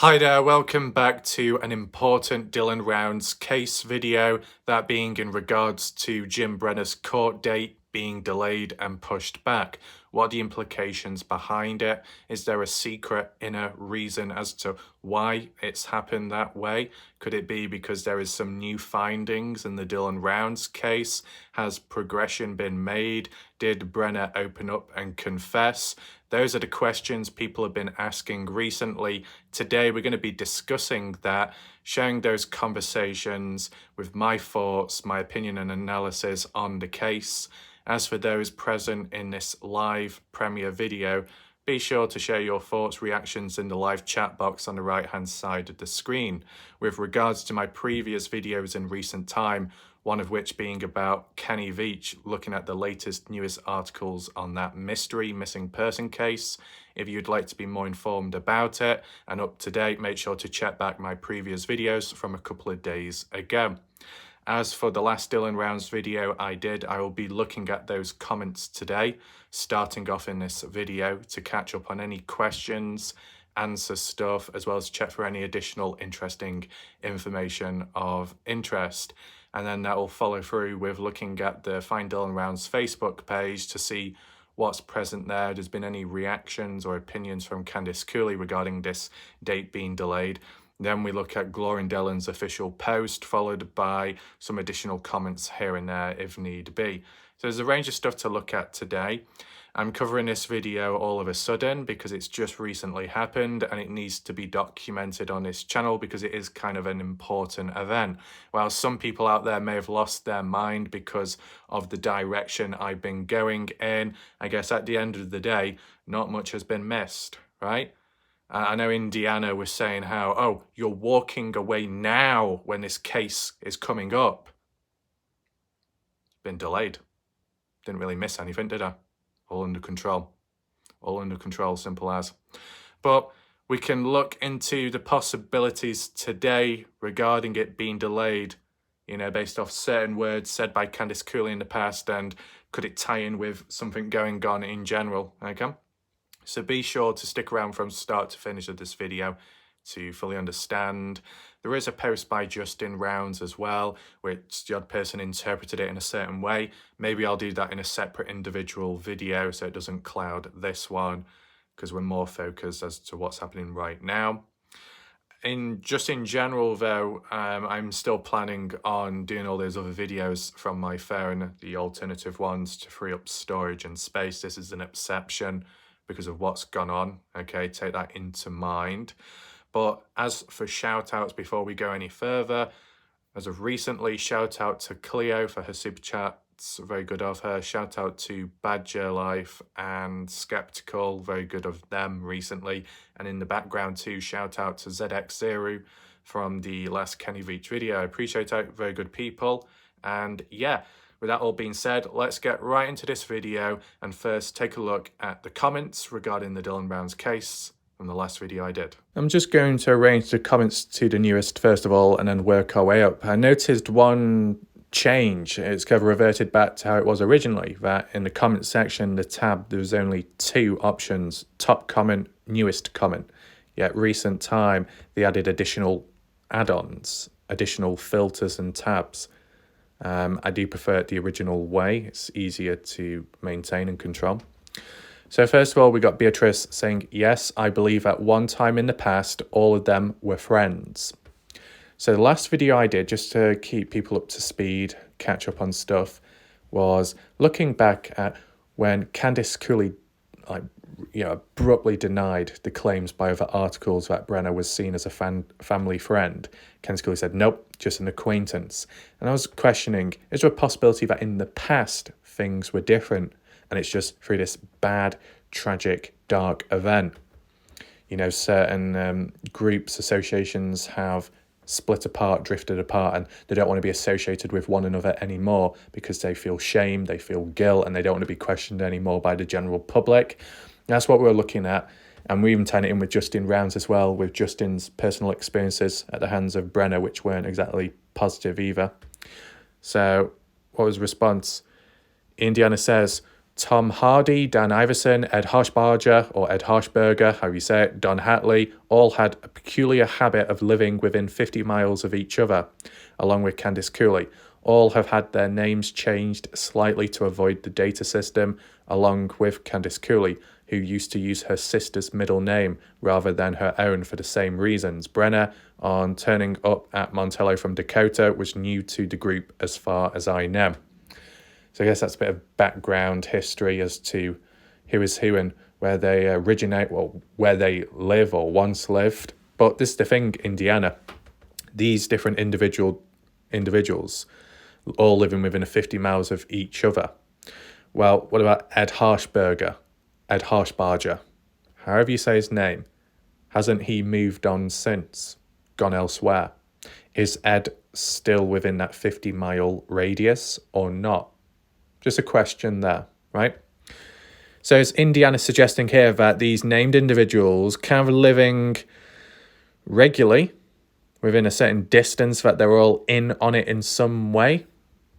Hi there, welcome back to an important Dylan Rounds case video, that being in regards to Jim Brenner's court date being delayed and pushed back. What are the implications behind it? Is there a secret inner reason as to why it's happened that way? Could it be because there is some new findings in the Dylan Rounds case? Has progression been made? Did Brenner open up and confess? Those are the questions people have been asking recently. Today, we're going to be discussing that, sharing those conversations with my thoughts, my opinion and analysis on the case. As for those present in this live premiere video, be sure to share your thoughts, reactions in the live chat box on the right-hand side of the screen. With regards to my previous videos in recent time, one of which being about Kenny Veach, looking at the newest articles on that mystery missing person case. If you'd like to be more informed about it and up to date, make sure to check back my previous videos from a couple of days ago. As for the last Dylan Rounds video I will be looking at those comments today, starting off in this video to catch up on any questions, answer stuff, as well as check for any additional interesting information of interest. And then that will follow through with looking at the Find Dylan Rounds Facebook page to see what's present there. If there's been any reactions or opinions from Candice Cooley regarding this date being delayed. Then we look at Gloria Dylan's official post, followed by some additional comments here and there if need be. So there's a range of stuff to look at today. I'm covering this video all of a sudden because it's just recently happened and it needs to be documented on this channel because it is kind of an important event. While some people out there may have lost their mind because of the direction I've been going in, I guess at the end of the day, not much has been missed, right? I know Indiana was saying how, oh, you're walking away now when this case is coming up. Been delayed. Didn't really miss anything, did I? All under control. All under control, simple as. But we can look into the possibilities today regarding it being delayed, you know, based off certain words said by Candice Cooley in the past, and could it tie in with something going on in general, okay? So be sure to stick around from start to finish of this video to fully understand. There is a post by Justin Rounds as well, which the odd person interpreted it in a certain way. Maybe I'll do that in a separate individual video so it doesn't cloud this one, because we're more focused as to what's happening right now. In general though, I'm still planning on doing all those other videos from my phone, the alternative ones, to free up storage and space. This is an exception because of what's gone on, okay? Take that into mind. But as for shout outs, before we go any further, as of recently, shout out to Cleo for her super chats, very good of her. Shout out to Badger Life and Skeptical, very good of them recently. And in the background too, shout out to ZX0 from the last Kenny Veach video. I appreciate it, very good people. And yeah, with that all being said, let's get right into this video and first take a look at the comments regarding the Dylan Rounds case from the last video I did. I'm just going to arrange the comments to the newest first of all and then work our way up. I noticed one change. It's kind of reverted back to how it was originally, that in the comment section, the tab, there was only two options, top comment, newest comment. Yet recent time, they added additional add-ons, additional filters and tabs. I do prefer it the original way. It's easier to maintain and control. So first of all, we got Beatrice saying, yes, I believe at one time in the past, all of them were friends. So the last video I did, just to keep people up to speed, catch up on stuff, was looking back at when Candice Cooley abruptly denied the claims by other articles that Brenner was seen as a family friend. Candice Cooley said, nope, just an acquaintance. And I was questioning, is there a possibility that in the past things were different and it's just through this bad, tragic, dark event? You know, certain groups, associations have split apart, drifted apart, and they don't want to be associated with one another anymore because they feel shame, they feel guilt, and they don't want to be questioned anymore by the general public. That's what we're looking at, and we even tie it in with Justin Rounds as well, with Justin's personal experiences at the hands of Brenner, which weren't exactly positive either. So what was the response? Indiana says, Tom Hardy, Dan Iverson, Ed Harshbarger, or Ed Harshberger, how you say it, Don Hatley, all had a peculiar habit of living within 50 miles of each other, along with Candice Cooley. All have had their names changed slightly to avoid the data system, along with Candice Cooley, who used to use her sister's middle name rather than her own for the same reasons. Brenner, on turning up at Montello from Dakota, was new to the group as far as I know. So I guess that's a bit of background history as to who is who and where they originate, or where they live or once lived. But this is the thing, Indiana. These different individuals all living within 50 miles of each other. Well, what about Ed Harshbarger? However you say his name. Hasn't he moved on since? Gone elsewhere? Is Ed still within that 50-mile radius or not? Just a question there, right? So is Indiana suggesting here that these named individuals kind of living regularly within a certain distance, that they're all in on it in some way?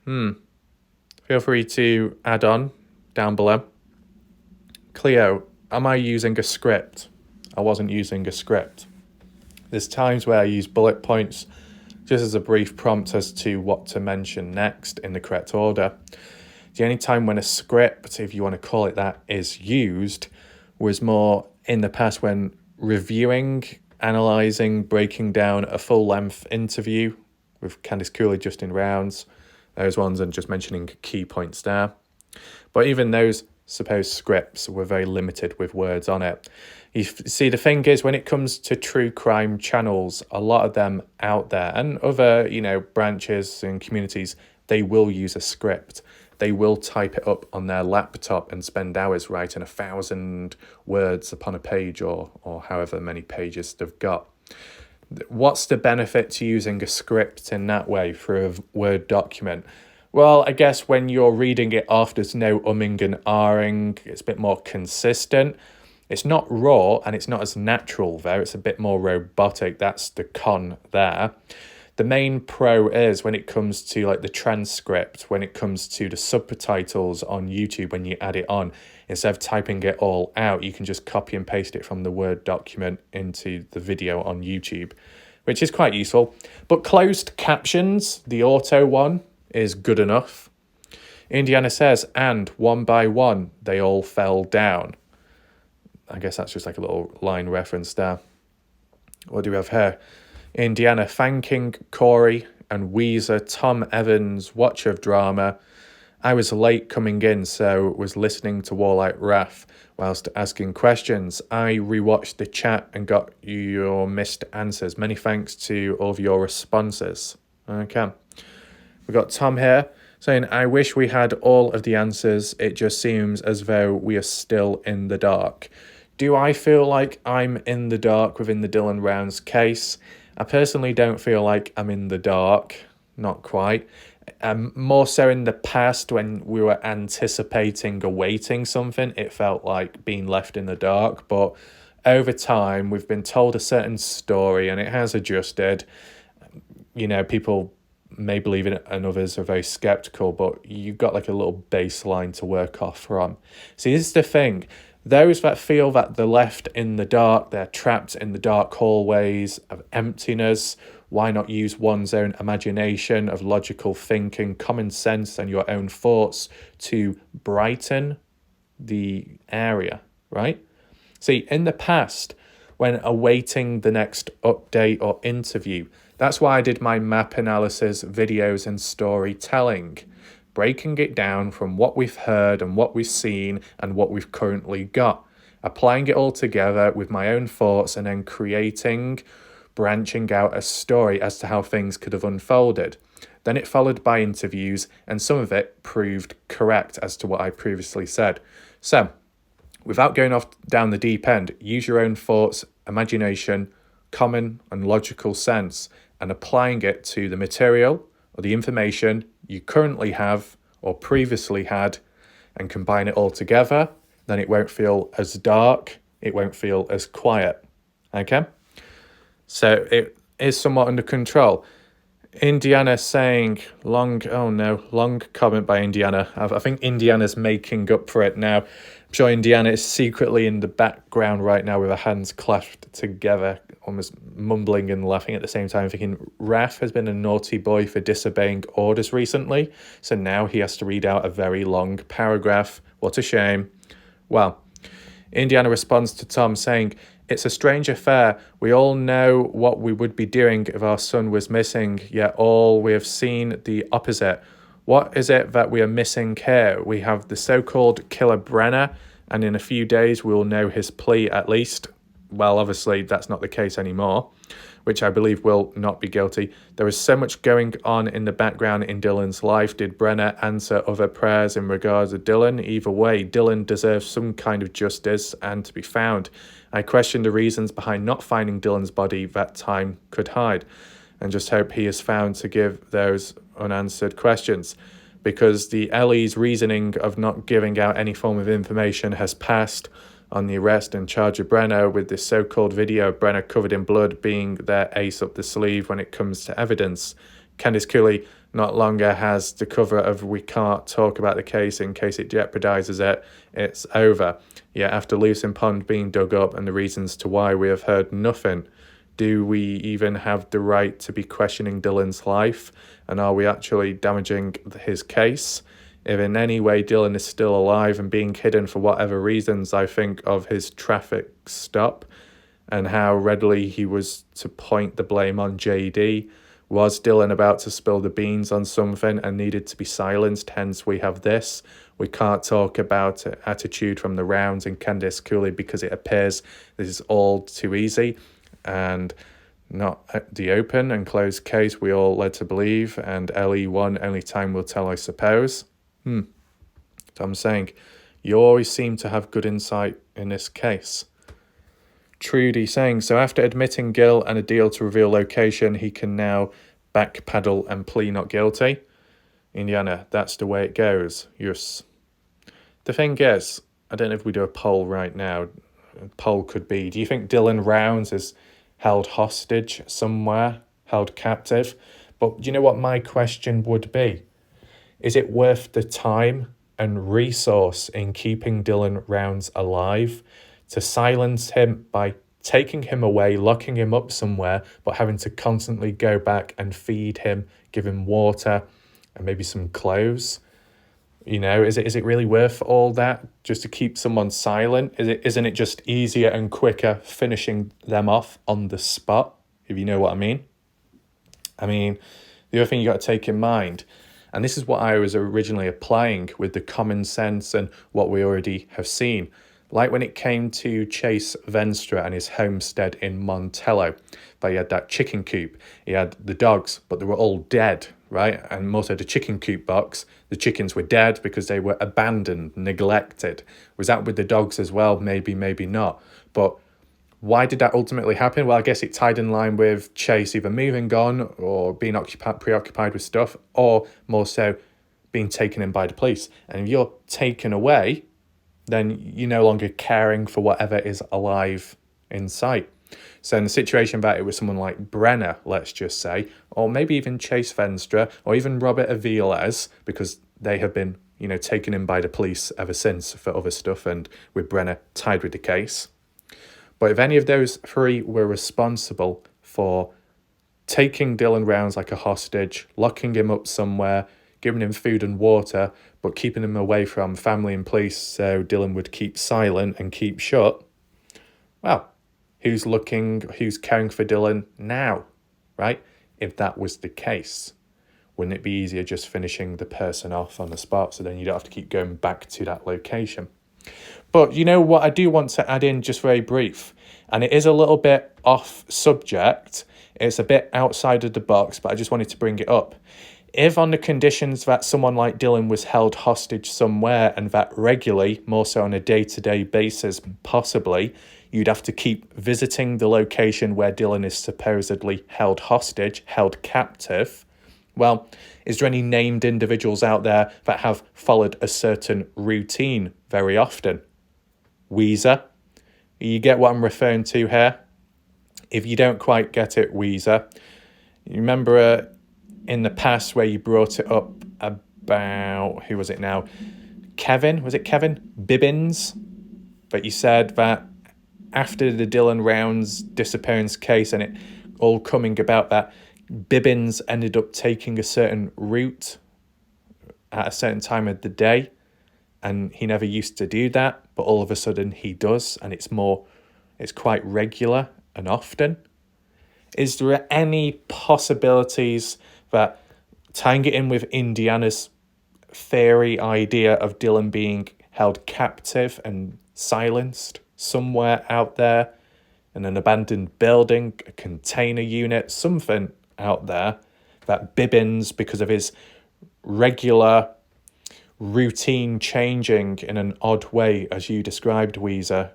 Feel free to add on down below. Cleo, am I using a script? I wasn't using a script. There's times where I use bullet points just as a brief prompt as to what to mention next in the correct order. The only time when a script, if you want to call it that, is used was more in the past when reviewing, analysing, breaking down a full-length interview with Candice Cooley, Justin Rounds, those ones, and just mentioning key points there. But even those supposed scripts were very limited with words on it. You see, the thing is, when it comes to true crime channels, a lot of them out there and other, branches and communities, they will use a script. They will type it up on their laptop and spend hours writing 1,000 words upon a page or however many pages they've got. What's the benefit to using a script in that way for a Word document? Well, I guess when you're reading it off, there's no umming and ahhing. It's a bit more consistent. It's not raw and it's not as natural though. It's a bit more robotic. That's the con there. The main pro is when it comes to like the transcript, when it comes to the subtitles on YouTube, when you add it on, instead of typing it all out, you can just copy and paste it from the Word document into the video on YouTube, which is quite useful. But closed captions, the auto one, is good enough. Indiana says, and one by one, they all fell down. I guess that's just like a little line reference there. What do we have here? Indiana thanking Corey and Weezer, Tom Evans, watcher of drama. I was late coming in, so was listening to Warlike Wrath whilst asking questions. I rewatched the chat and got your missed answers. Many thanks to all of your responses. Okay. We've got Tom here saying, I wish we had all of the answers. It just seems as though we are still in the dark. Do I feel like I'm in the dark within the Dylan Rounds case? I personally don't feel like I'm in the dark, not quite. More so in the past when we were anticipating, awaiting something, it felt like being left in the dark. But over time, we've been told a certain story and it has adjusted. People may believe in it and others are very skeptical, but you've got like a little baseline to work off from. See, this is the thing. Those that feel that they're left in the dark, they're trapped in the dark hallways of emptiness, why not use one's own imagination of logical thinking, common sense, and your own thoughts to brighten the area, right? See, in the past, when awaiting the next update or interview, that's why I did my map analysis, videos, and storytelling. Breaking it down from what we've heard and what we've seen and what we've currently got, applying it all together with my own thoughts and then branching out a story as to how things could have unfolded. Then it followed by interviews, and some of it proved correct as to what I previously said. So, without going off down the deep end, use your own thoughts, imagination, common and logical sense, and applying it to the material or the information you currently have or previously had, and combine it all together, then it won't feel as dark, it won't feel as quiet. Okay? So it is somewhat under control. Indiana saying long comment by Indiana. I think Indiana's making up for it now. I'm sure Indiana is secretly in the background right now with her hands clasped together, almost mumbling and laughing at the same time, thinking Raph has been a naughty boy for disobeying orders recently, so now he has to read out a very long paragraph. What a shame. Well, Indiana responds to Tom saying, "It's a strange affair. We all know what we would be doing if our son was missing, yet all we have seen the opposite. What is it that we are missing here? We have the so-called killer Brenner, and in a few days we will know his plea at least." Well, obviously that's not the case anymore, which I believe will not be guilty. There is so much going on in the background in Dylan's life. Did Brenner answer other prayers in regards to Dylan? Either way, Dylan deserves some kind of justice and to be found. I question the reasons behind not finding Dylan's body that time could hide, and just hope he is found to give those unanswered questions. Because the Ellie's reasoning of not giving out any form of information has passed on the arrest and charge of Brenner, with this so-called video of Brenner covered in blood being their ace up the sleeve when it comes to evidence. Candice Cooley not longer has the cover of "we can't talk about the case in case it jeopardizes it, it's over." Yet after Lucin Pond being dug up and the reasons to why, we have heard nothing. Do we even have the right to be questioning Dylan's life? And are we actually damaging his case? If in any way Dylan is still alive and being hidden for whatever reasons, I think of his traffic stop and how readily he was to point the blame on JD. Was Dylan about to spill the beans on something and needed to be silenced? Hence we have this. We can't talk about attitude from the rounds in Candice Cooley because it appears this is all too easy and not the open and closed case we all led to believe, and Ellie won, only time will tell, I suppose. I'm saying, you always seem to have good insight in this case. Trudy saying, so after admitting guilt and a deal to reveal location, he can now backpedal and plea not guilty. Indiana, that's the way it goes. Yes. The thing is, I don't know if we do a poll right now. A poll could be, do you think Dylan Rounds is held hostage somewhere, held captive? But do you know what my question would be? Is it worth the time and resource in keeping Dylan Rounds alive to silence him by taking him away, locking him up somewhere, but having to constantly go back and feed him, give him water and maybe some clothes? You know, is it really worth all that just to keep someone silent? Isn't it just easier and quicker finishing them off on the spot, if you know what I mean? I mean, the other thing you got to take in mind, and this is what I was originally applying with the common sense and what we already have seen. Like when it came to Chase Venstra and his homestead in Montello, but he had that chicken coop. He had the dogs, but they were all dead, right? And also the chicken coop box, the chickens were dead because they were abandoned, neglected. Was that with the dogs as well? Maybe, maybe not. But why did that ultimately happen? Well, I guess it tied in line with Chase either moving on or being preoccupied with stuff, or more so being taken in by the police. And if you're taken away, then you're no longer caring for whatever is alive in sight. So in the situation that it was someone like Brenner, let's just say, or maybe even Chase Venstra, or even Robert Aviles, because they have been, taken in by the police ever since for other stuff, and with Brenner tied with the case. But if any of those three were responsible for taking Dylan Rounds like a hostage, locking him up somewhere, giving him food and water, but keeping him away from family and police so Dylan would keep silent and keep shut, well, who's caring for Dylan now, right? If that was the case, wouldn't it be easier just finishing the person off on the spot so then you don't have to keep going back to that location? But you know what I do want to add in, just very brief, and it is a little bit off subject, it's a bit outside of the box, but I just wanted to bring it up. If on the conditions that someone like Dylan was held hostage somewhere, and that regularly, more so on a day-to-day basis, possibly, you'd have to keep visiting the location where Dylan is supposedly held hostage, held captive. Well, is there any named individuals out there that have followed a certain routine very often? Weezer. You get what I'm referring to here? If you don't quite get it, Weezer, you remember in the past where you brought it up about, who was it now? Was it Kevin Bibbins? But you said that after the Dylan Rounds disappearance case and it all coming about, that Bibbins ended up taking a certain route at a certain time of the day, and he never used to do that, but all of a sudden he does, and it's quite regular and often. Is there any possibilities that, tying it in with Indiana's theory idea of Dylan being held captive and silenced somewhere out there in an abandoned building, a container unit, something out there, that Bibbins, because of his regular routine changing in an odd way, as you described, Weezer,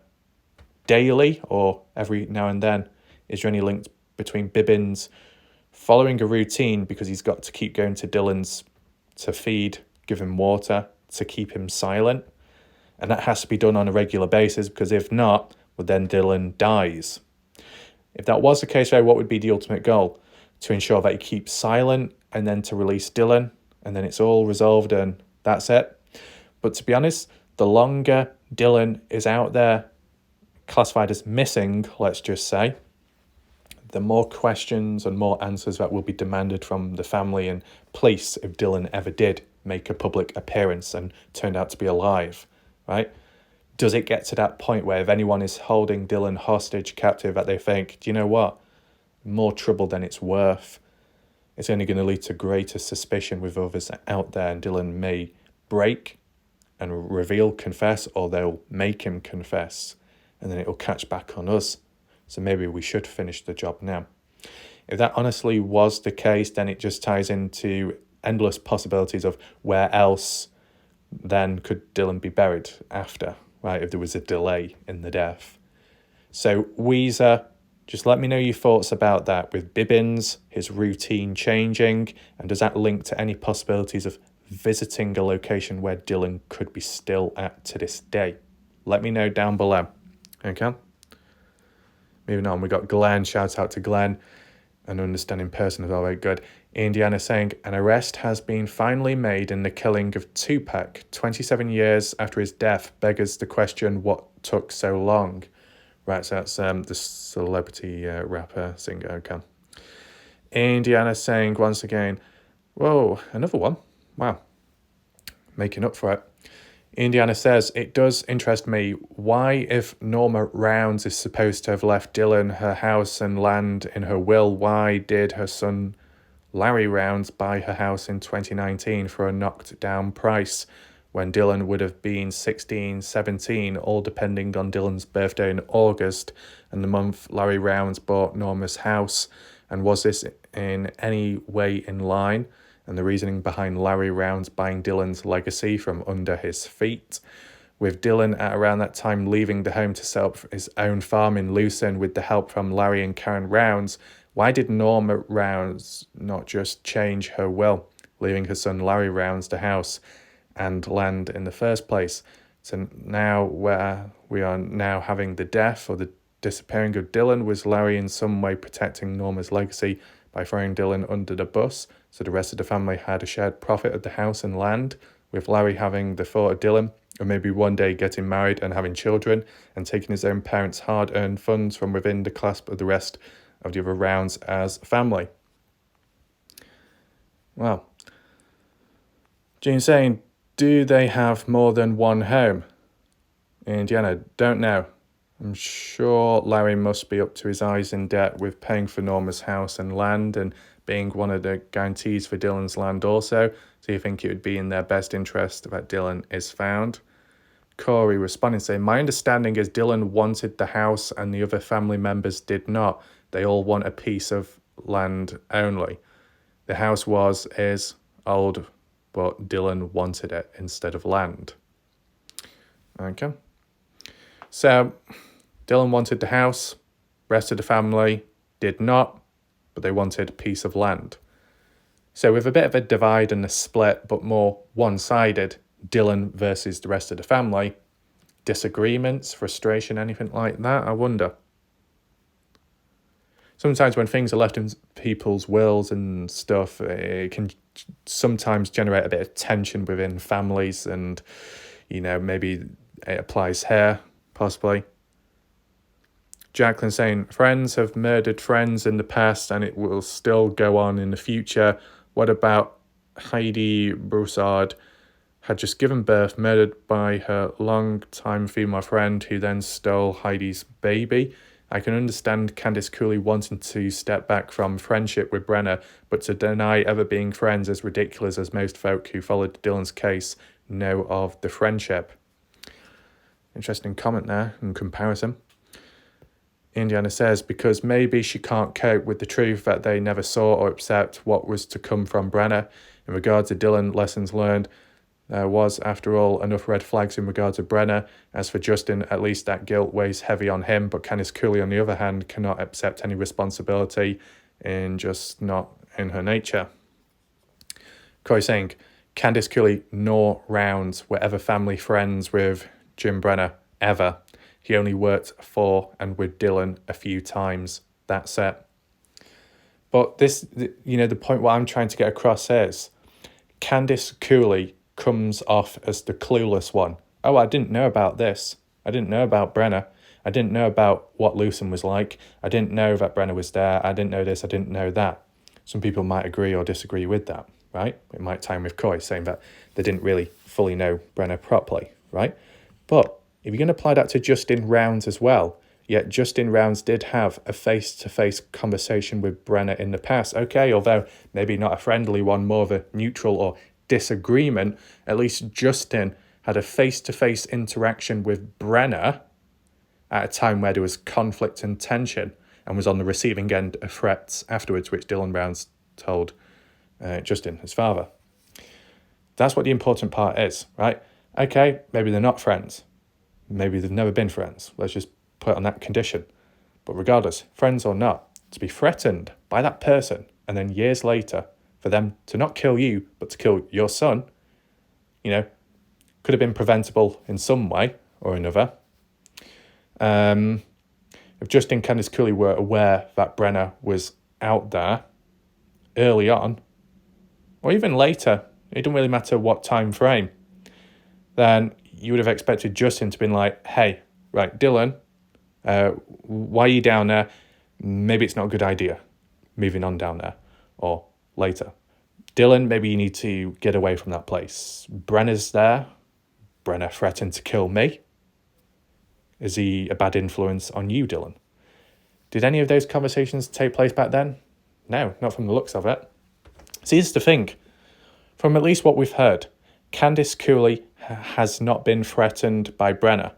daily or every now and then, is there any link between Bibbins following a routine because he's got to keep going to Dylan's to feed, give him water, to keep him silent? And that has to be done on a regular basis, because if not, well, then Dylan dies. If that was the case, right, what would be the ultimate goal? To ensure that he keeps silent and then to release Dylan, and then it's all resolved and that's it. But to be honest, the longer Dylan is out there classified as missing, let's just say, the more questions and more answers that will be demanded from the family and police if Dylan ever did make a public appearance and turned out to be alive, right? Does it get to that point where if anyone is holding Dylan hostage, captive, that they think, do you know what? More trouble than it's worth. It's only going to lead to greater suspicion with others out there, and Dylan may break and reveal, confess, or they'll make him confess, and then it'll catch back on us. So maybe we should finish the job now. If that honestly was the case, then it just ties into endless possibilities of where else then could Dylan be buried after, right, if there was a delay in the death. So Weezer, just let me know your thoughts about that with Bibbins, his routine changing, and does that link to any possibilities of visiting a location where Dylan could be still at to this day? Let me know down below. Okay? Moving on, we got Glenn. Shout out to Glenn. An understanding person as well, very good. Indiana saying, an arrest has been finally made in the killing of Tupac. 27 years after his death beggars the question, what took so long? Right, so that's the celebrity rapper singer. Okay. Indiana saying once again, whoa, another one. Wow. Making up for it. Indiana says, it does interest me why, if Norma Rounds is supposed to have left Dylan her house and land in her will, why did her son Larry Rounds buy her house in 2019 for a knocked down price when Dylan would have been 16, 17, all depending on Dylan's birthday in August and the month Larry Rounds bought Norma's house? And was this in any way in line? And the reasoning behind Larry Rounds buying Dylan's legacy from under his feet, with Dylan at around that time leaving the home to set up his own farm in Lucerne with the help from Larry and Karen Rounds. Why did Norma Rounds not just change her will, leaving her son Larry Rounds the house and land in the first place? So now where we are now having the death or the disappearing of Dylan, was Larry in some way protecting Norma's legacy by throwing Dylan under the bus, so the rest of the family had a shared profit of the house and land, with Larry having the thought of Dylan, or maybe one day getting married and having children, and taking his own parents' hard-earned funds from within the clasp of the rest of the other Rounds as family? Well, Gene saying, do they have more than one home? Indiana, don't know. I'm sure Larry must be up to his eyes in debt with paying for Norma's house and land and being one of the guarantees for Dylan's land also. So you think it would be in their best interest that Dylan is found? Corey responding saying, my understanding is Dylan wanted the house and the other family members did not. They all want a piece of land only. The house is old, but Dylan wanted it instead of land. Okay. So Dylan wanted the house, rest of the family did not, but they wanted a piece of land. So with a bit of a divide and a split, but more one-sided, Dylan versus the rest of the family, disagreements, frustration, anything like that, I wonder. sometimes when things are left in people's wills and stuff, it can sometimes generate a bit of tension within families, and maybe it applies here, possibly. Jacqueline saying, friends have murdered friends in the past and it will still go on in the future. What about Heidi Broussard? Had just given birth, murdered by her long-time female friend who then stole Heidi's baby. I can understand Candice Cooley wanting to step back from friendship with Brenner, but to deny ever being friends is ridiculous, as most folk who followed Dylan's case know of the friendship. Interesting comment there in comparison. Indiana says, because maybe she can't cope with the truth that they never saw or accept what was to come from Brenner. In regards to Dylan, lessons learned, there was, after all, enough red flags in regard to Brenner. As for Justin, at least that guilt weighs heavy on him, but Candice Cooley, on the other hand, cannot accept any responsibility, just not in her nature. Corey saying, Candice Cooley nor Rounds were ever family friends with Jim Brenner, ever. He only worked for and with Dylan a few times. That's it. But this, the point what I'm trying to get across is Candice Cooley comes off as the clueless one. Oh, I didn't know about this. I didn't know about Brenner. I didn't know about what Lucen was like. I didn't know that Brenner was there. I didn't know this. I didn't know that. Some people might agree or disagree with that, right? It might time with Coy saying that they didn't really fully know Brenner properly, right? But if you're going to apply that to Justin Rounds as well, yet Justin Rounds did have a face-to-face conversation with Brenner in the past. Okay, although maybe not a friendly one, more of a neutral or disagreement, at least Justin had a face-to-face interaction with Brenner at a time where there was conflict and tension, and was on the receiving end of threats afterwards, which Dylan Rounds told Justin, his father. That's what the important part is, right? Okay, maybe they're not friends. Maybe they've never been friends. Let's just put it on that condition. But regardless, friends or not, to be threatened by that person and then years later for them to not kill you, but to kill your son, could have been preventable in some way or another. If Justin and Candice Cooley were aware that Brenner was out there early on, or even later, it doesn't really matter what time frame, then you would have expected Justin to be like, hey, right, Dylan, why are you down there? Maybe it's not a good idea moving on down there. Or later, Dylan, maybe you need to get away from that place. Brenner's there. Brenner threatened to kill me. Is he a bad influence on you, Dylan? Did any of those conversations take place back then? No, not from the looks of it. See, this is the thing. From at least what we've heard, Candice Cooley has not been threatened by Brenner,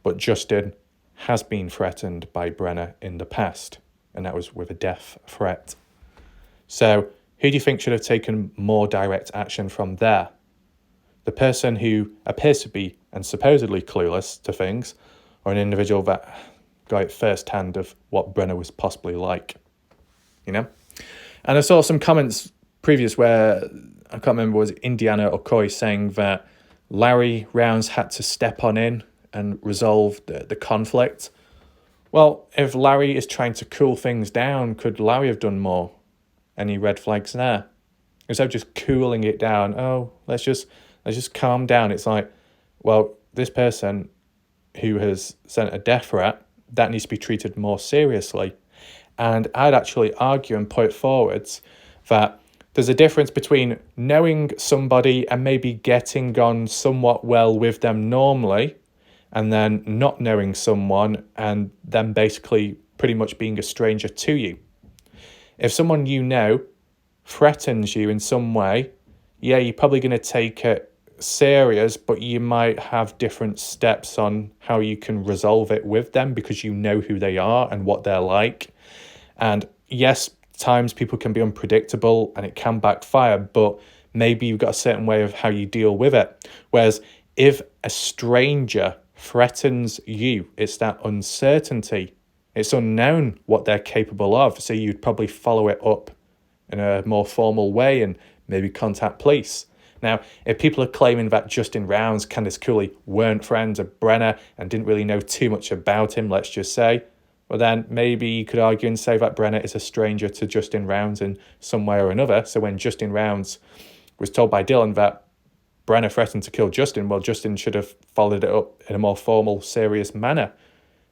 but Justin has been threatened by Brenner in the past, and that was with a death threat. So who do you think should have taken more direct action from there? The person who appears to be and supposedly clueless to things, or an individual that got it firsthand of what Brenner was possibly like, And I saw some comments previous where, I can't remember, was it Indiana or Coy saying that Larry Rounds had to step on in and resolve the conflict. Well, if Larry is trying to cool things down, could Larry have done more? Any red flags there? Instead of just cooling it down, let's just calm down. It's like, well, this person who has sent a death threat, that needs to be treated more seriously. And I'd actually argue and put forwards that there's a difference between knowing somebody and maybe getting on somewhat well with them normally, and then not knowing someone and them basically pretty much being a stranger to you. If someone threatens you in some way, you're probably going to take it serious, but you might have different steps on how you can resolve it with them because you know who they are and what they're like. And yes, times people can be unpredictable and it can backfire, but maybe you've got a certain way of how you deal with it. Whereas if a stranger threatens you, it's that uncertainty. It's unknown what they're capable of. So you'd probably follow it up in a more formal way and maybe contact police. Now, if people are claiming that Justin Rounds, Candice Cooley weren't friends of Brenner and didn't really know too much about him, let's just say, well, then maybe you could argue and say that Brenner is a stranger to Justin Rounds in some way or another. So when Justin Rounds was told by Dylan that Brenner threatened to kill Justin, well, Justin should have followed it up in a more formal, serious manner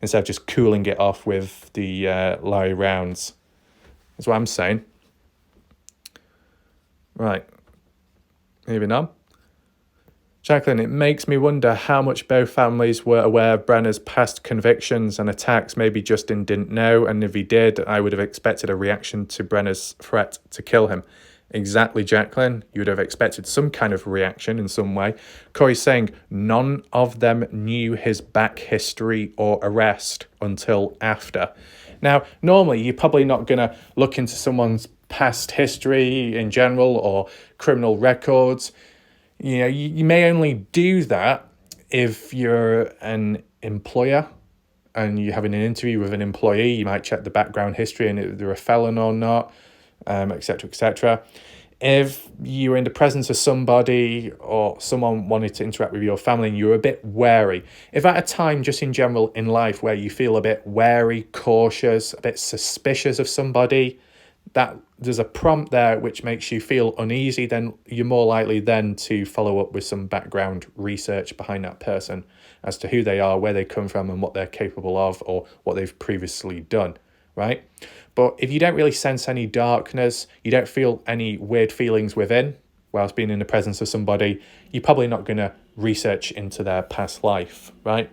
instead of just cooling it off with the Larry Rounds. That's what I'm saying. Right. Moving on. Jacqueline, it makes me wonder how much both families were aware of Brenner's past convictions and attacks. Maybe Justin didn't know, and if he did, I would have expected a reaction to Brenner's threat to kill him. Exactly, Jacqueline. You would have expected some kind of reaction in some way. Corey's saying none of them knew his back history or arrest until after. Now, normally you're probably not going to look into someone's past history in general or criminal records. You know, you may only do that if you're an employer and you're having an interview with an employee. You might check the background history and if they're a felon or not, etc., etc. If you're in the presence of somebody or someone wanted to interact with your family and you're a bit wary, if at a time just in general in life where you feel a bit wary, cautious, a bit suspicious of somebody, that there's a prompt there which makes you feel uneasy, then you're more likely then to follow up with some background research behind that person as to who they are, where they come from and what they're capable of or what they've previously done, right? But if you don't really sense any darkness, you don't feel any weird feelings within whilst being in the presence of somebody, you're probably not going to research into their past life, right?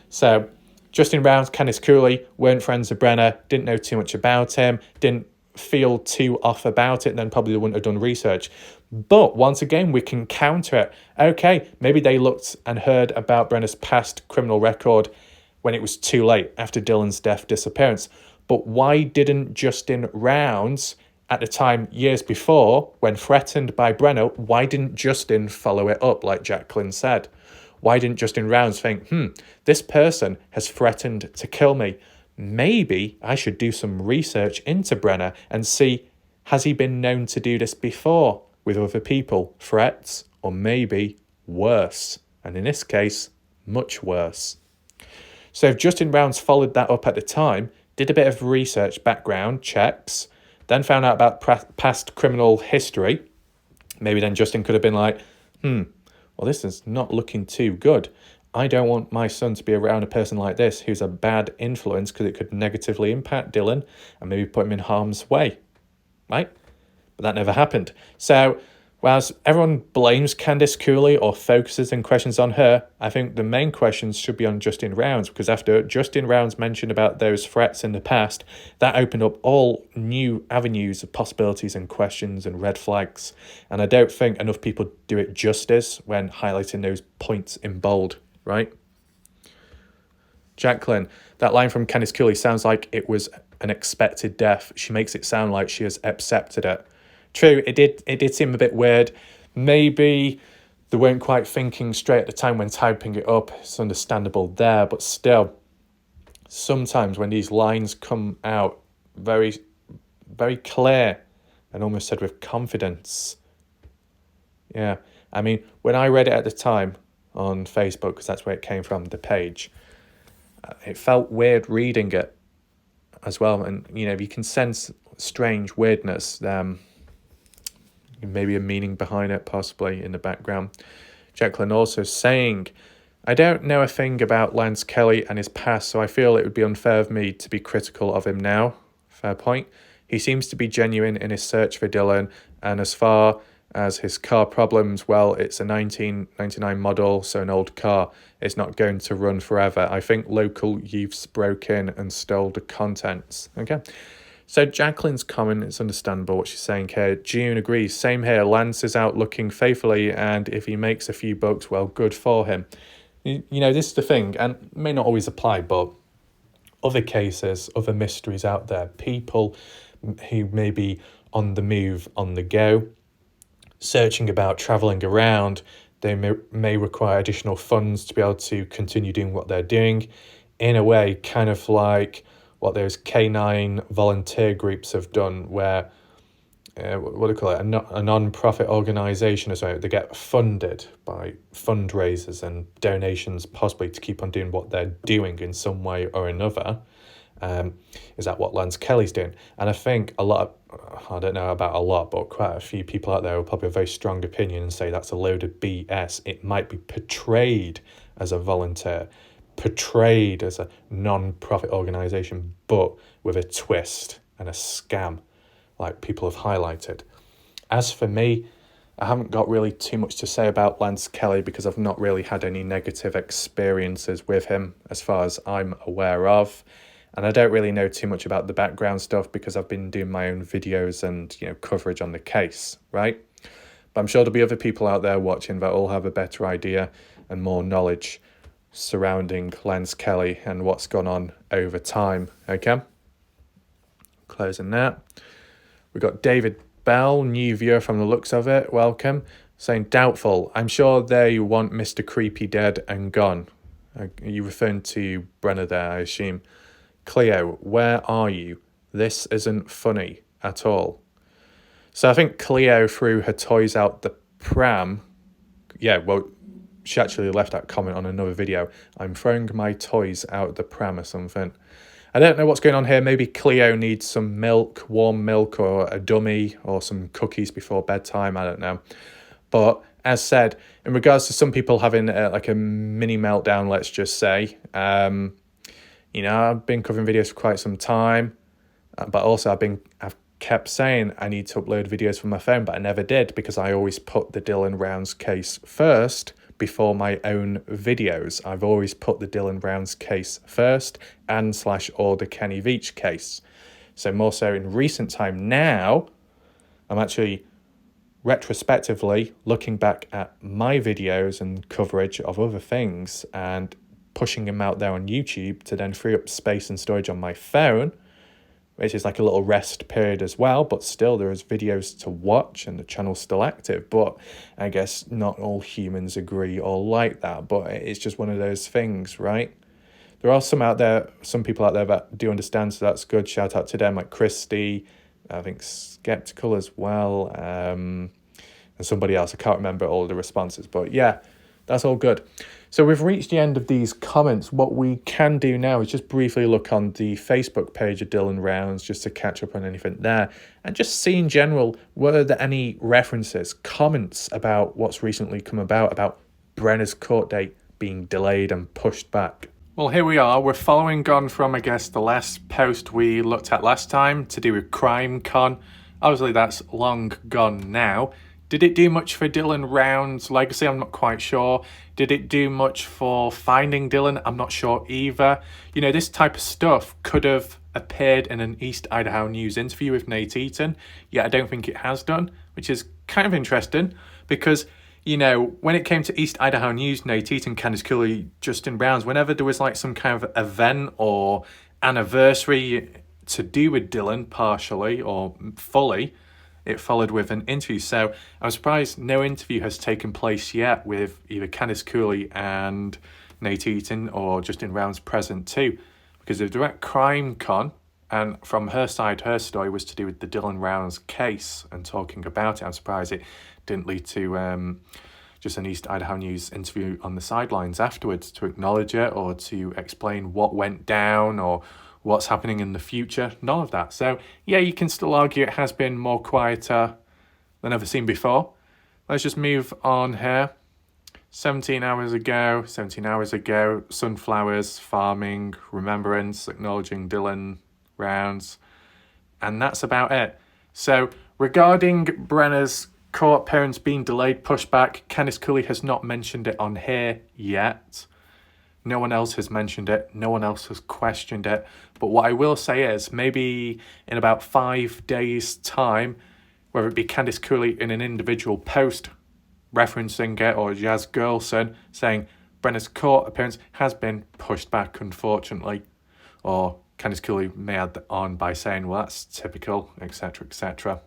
So Justin Rounds, Candice Cooley weren't friends with Brenner, didn't know too much about him, didn't feel too off about it, then probably wouldn't have done research. But once again, we can counter it. Okay, maybe they looked and heard about Brenner's past criminal record when it was too late after Dylan's disappearance. But why didn't Justin Rounds, at the time years before, when threatened by Brenner, why didn't Justin follow it up like Jacqueline said? Why didn't Justin Rounds think, this person has threatened to kill me? Maybe I should do some research into Brenner and see, has he been known to do this before with other people, threats, or maybe worse? And in this case, much worse. So if Justin Rounds followed that up at the time, did a bit of research, background checks, then found out about past criminal history, maybe then Justin could have been like, well, this is not looking too good. I don't want my son to be around a person like this who's a bad influence because it could negatively impact Dylan and maybe put him in harm's way, right? But that never happened. So whilst everyone blames Candice Cooley or focuses and questions on her, I think the main questions should be on Justin Rounds, because after Justin Rounds mentioned about those threats in the past, that opened up all new avenues of possibilities and questions and red flags. And I don't think enough people do it justice when highlighting those points in bold. Right? Jacqueline, that line from Candice Cooley sounds like it was an expected death. She makes it sound like she has accepted it. True, it did seem a bit weird. Maybe they weren't quite thinking straight at the time when typing it up. It's understandable there, but still, sometimes when these lines come out very, very clear and almost said with confidence. Yeah, I mean, when I read it at the time, on Facebook, because that's where it came from, the page, it felt weird reading it as well. And, you know, you can sense strange weirdness, maybe a meaning behind it, possibly in the background. Jacqueline also saying, I don't know a thing about Lance Kelly and his past, so I feel it would be unfair of me to be critical of him now. Fair point. He seems to be genuine in his search for Dylan, and as far as his car problems, well, it's a 1999 model, so an old car. It's not going to run forever. I think local youths broke in and stole the contents. Okay. So Jacqueline's comment, it's understandable what she's saying here. June agrees. Same here. Lance is out looking faithfully, and if he makes a few bucks, well, good for him. You know, this is the thing, and it may not always apply, but other cases, other mysteries out there, people who may be on the move, on the go, searching about, travelling around, they may require additional funds to be able to continue doing what they're doing. In a way, kind of like what those K9 volunteer groups have done, where, what do you call it, a non-profit organisation or something, they get funded by fundraisers and donations possibly to keep on doing what they're doing in some way or another. Is that what Lance Kelly's doing? And I think I don't know about a lot, but quite a few people out there will probably have a very strong opinion and say that's a load of BS. It might be portrayed as a volunteer, portrayed as a non-profit organisation, but with a twist and a scam, like people have highlighted. As for me, I haven't got really too much to say about Lance Kelly because I've not really had any negative experiences with him as far as I'm aware of. And I don't really know too much about the background stuff because I've been doing my own videos and, coverage on the case, right? But I'm sure there'll be other people out there watching that all have a better idea and more knowledge surrounding Lance Kelly and what's gone on over time, okay? Closing that. We've got David Bell, new viewer from the looks of it, welcome, saying doubtful. I'm sure they want Mr. Creepy dead and gone. Are you referring to Brenner there, I assume? Cleo, where are you? This isn't funny at all. So I think Cleo threw her toys out the pram. Yeah, well, she actually left that comment on another video. I'm throwing my toys out the pram or something. I don't know what's going on here. Maybe Cleo needs some milk, warm milk, or a dummy, or some cookies before bedtime. I don't know. But as said, in regards to some people having like a mini meltdown, let's just say, I've been covering videos for quite some time, but also I've kept saying I need to upload videos from my phone, but I never did because I always put the Dylan Rounds case first before my own videos. I've always put the Dylan Rounds case first and /or the Kenny Veach case. So more so in recent time now, I'm actually retrospectively looking back at my videos and coverage of other things and pushing them out there on YouTube to then free up space and storage on my phone, which is like a little rest period as well, but still there is videos to watch and the channel's still active. But I guess not all humans agree or like that, but it's just one of those things, right? There are some people out there that do understand, so that's good. Shout out to them, like Christy, I think Skeptical as well, and somebody else. I can't remember all the responses, but yeah, that's all good. So we've reached the end of these comments. What we can do now is just briefly look on the Facebook page of Dylan Rounds just to catch up on anything there and just see in general, were there any references, comments about what's recently come about Brenner's court date being delayed and pushed back. Well, here we are. We're following on from, I guess, the last post we looked at last time to do with CrimeCon. Obviously, that's long gone now. Did it do much for Dylan Round's legacy? I'm not quite sure. Did it do much for finding Dylan? I'm not sure either. This type of stuff could have appeared in an East Idaho News interview with Nate Eaton. Yet I don't think it has done, which is kind of interesting because, when it came to East Idaho News, Nate Eaton, Candice Cooley, Justin Rounds, whenever there was like some kind of event or anniversary to do with Dylan partially or fully, it followed with an interview. So I'm surprised no interview has taken place yet with either Candice Cooley and Nate Eaton or Justin Rounds present too. Because if they're at CrimeCon, and from her side, her story was to do with the Dylan Rounds case and talking about it, I'm surprised it didn't lead to just an East Idaho News interview on the sidelines afterwards to acknowledge it or to explain what went down or what's happening in the future. None of that. So yeah, you can still argue it has been more quieter than ever seen before. Let's just move on here. 17 hours ago, sunflowers, farming, remembrance, acknowledging Dylan Rounds, and that's about it. So regarding Brenner's court appearance being delayed, pushed back, Candice Cooley has not mentioned it on here yet. No one else has mentioned it. No one else has questioned it. But what I will say is maybe in about 5 days' time, whether it be Candice Cooley in an individual post referencing it or Jazz Girlson saying Brenner's court appearance has been pushed back, unfortunately. Or Candice Cooley may add that on by saying, well, that's typical, etc., etc.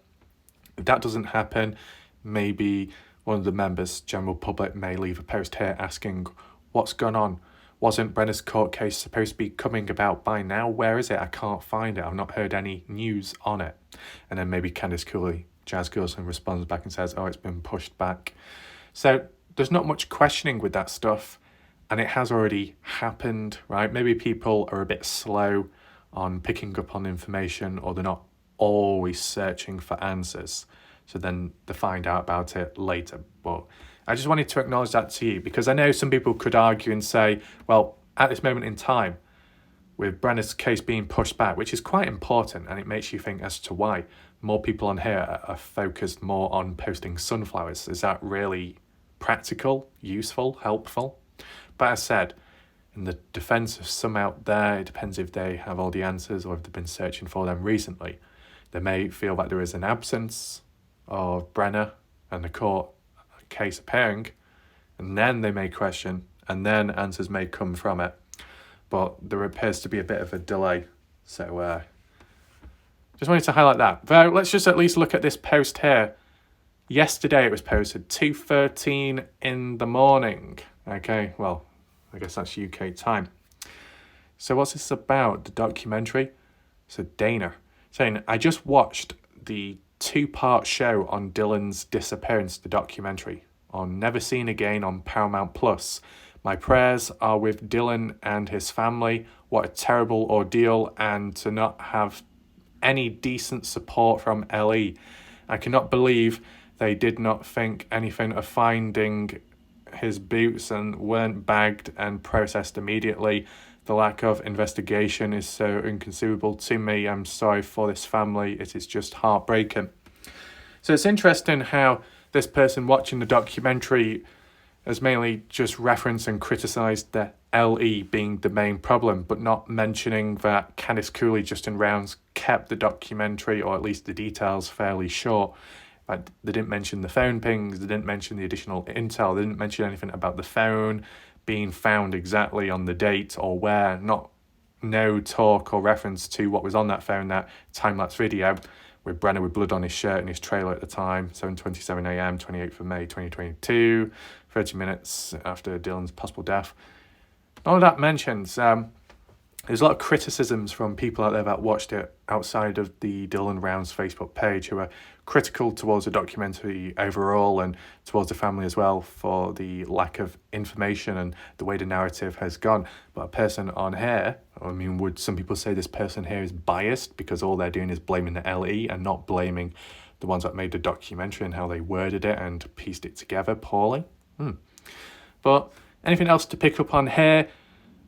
If that doesn't happen, maybe one of the members, general public, may leave a post here asking what's gone on. Wasn't Brenner's court case supposed to be coming about by now? Where is it? I can't find it. I've not heard any news on it. And then maybe Candice Cooley, Jazz Girlson, responds back and says, oh, it's been pushed back. So there's not much questioning with that stuff. And it has already happened, right? Maybe people are a bit slow on picking up on information, or they're not always searching for answers. So then they find out about it later. But I just wanted to acknowledge that to you, because I know some people could argue and say, well, at this moment in time, with Brenner's case being pushed back, which is quite important, and it makes you think as to why more people on here are focused more on posting sunflowers. Is that really practical, useful, helpful? But as said, in the defense of some out there, it depends if they have all the answers or if they've been searching for them recently. They may feel that there is an absence of Brenner and the court case appearing, and then they may question, and then answers may come from it. But there appears to be a bit of a delay. So just wanted to highlight that. But let's just at least look at this post here. Yesterday it was posted 2:13 in the morning. Okay, well, I guess that's UK time. So what's this about? The documentary? So Dana saying, I just watched the 2-part show on Dylan's disappearance, the documentary, on Never Seen Again on Paramount Plus. My prayers are with Dylan and his family. What a terrible ordeal, and to not have any decent support from LE. I cannot believe they did not think anything of finding his boots and weren't bagged and processed immediately. The lack of investigation is so inconceivable to me. I'm sorry for this family. It is just heartbreaking. So it's interesting how this person watching the documentary has mainly just referenced and criticised the LE being the main problem, but not mentioning that Candice Cooley, Justin Rounds, kept the documentary, or at least the details, fairly short. But they didn't mention the phone pings, they didn't mention the additional intel, they didn't mention anything about the phone being found exactly on the date or where, no talk or reference to what was on that phone, that time-lapse video with Brenner with blood on his shirt and his trailer at the time, 7:27 a.m, 28th of May 2022, 30 minutes after Dylan's possible death. None of that mentions. There's a lot of criticisms from people out there that watched it outside of the Dylan Rounds Facebook page who are critical towards the documentary overall and towards the family as well for the lack of information and the way the narrative has gone. But a person on here, I mean, would some people say this person here is biased because all they're doing is blaming the LE and not blaming the ones that made the documentary and how they worded it and pieced it together poorly? But anything else to pick up on here?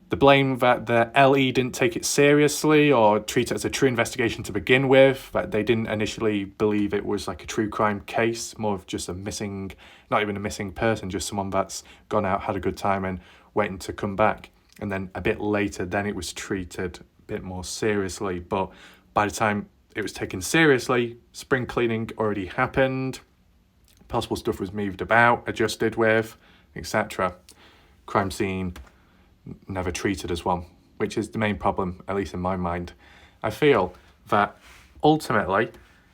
The blame that the LE didn't take it seriously or treat it as a true investigation to begin with, that they didn't initially believe it was like a true crime case, more of just a missing, not even a missing person, just someone that's gone out, had a good time and waiting to come back. And then a bit later, then it was treated a bit more seriously. But by the time it was taken seriously, spring cleaning already happened, possible stuff was moved about, adjusted with, etc. Crime scene never treated as one, which is the main problem, at least in my mind. I feel that ultimately,